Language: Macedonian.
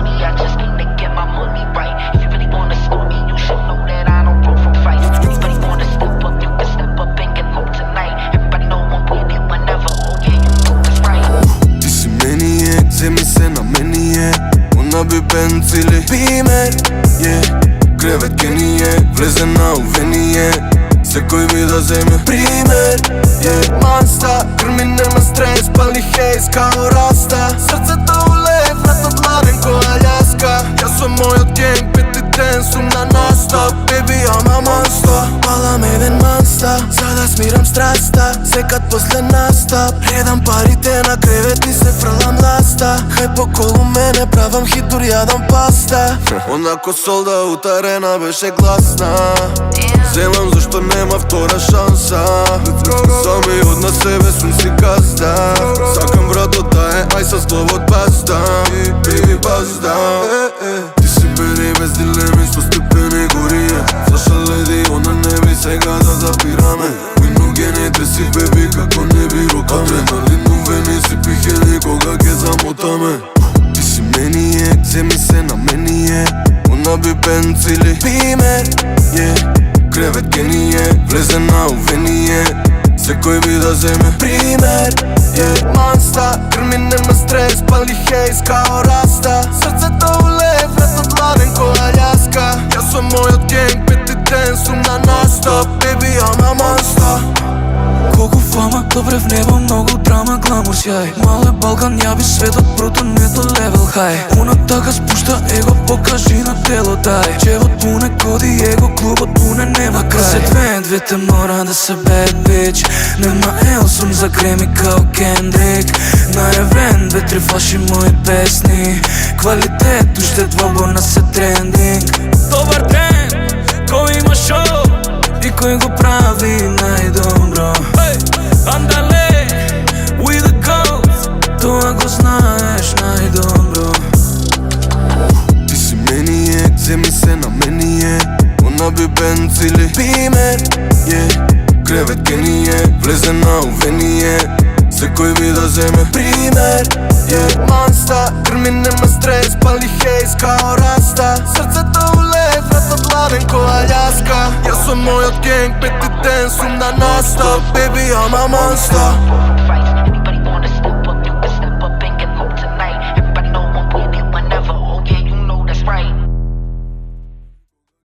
money, I just need to get my money right. If you really wanna score me, you should know that I don't run from fights. Anybody wanna step up, you can step up and get low tonight. Everybody know I'm with it whenever, oh yeah, you know it's right. Ти си мение, вземи се на мене. Унаби пенцили, пимер, креветки ни влезе на увение. Секой ми да вземе пример, Манста, гърми нема стрес, пали хейс, као раста. Сърцето улее, вратът ладен ко Аляска. Я съм моят генг, пети ден сум на настоп. Baby, I'm a monster, палам един манста, за да смирам страста. Секат после настъп, гледам парите на кревети, се фралам ласта. Хайп около мене, правам хит, дори ядам паста. Онако солда от арена беше гласна. Вземам защо нема втора шанса. Сами от на себе сум си казда. Сакам вратата ай с глава от паста. Baby базда. Ти си бери без дилеми, со степени гория. Флаша леди, она не би сега да запираме. Уиногените си беби, како не би рукаме. Адреналиновени си пихе, никога ке замотаме. Ти си мение, вземи се на мене. Унаби пенцили, пимер, креветки ни влезе на увение. Секой би да вземе пример, Манста, гърми нема стрес, пали хейс, као раста. Сърцето улее, вратът ладен ко Аляска. Я съм моят генг, пети ден сум на настоп. Baby, I'm a monster. Колко фама, добре в небо, много драма, гламур, сяй. Мале Балкан, яви светът, бруто нето левел хай. Унатака спуща его, покажи на тело, дай. Чевот пуне коди его, клубът пуне нема край. Се двете мора да се bad bitch. Нема ел сум за креми као Кендрик. Наявен, 2-3 флаши мои песни. Квалитет, още двоборна се трендинг. Добър ден, кой има шоу и кой го прави най-добро. Андале, we the goats, това го знаеш най-добро. Ти си мение, вземи се на мене. Унаби пенцили, пимер, креветки ни влезе на увение. Секой би да вземе пример, Манста, гърми нема стрес, пали хейс, као раста. Сърцето улее, вратът ладен ко Аляска. Я съм моят генг, пети ден сум на настоп. Baby, I'm a monster.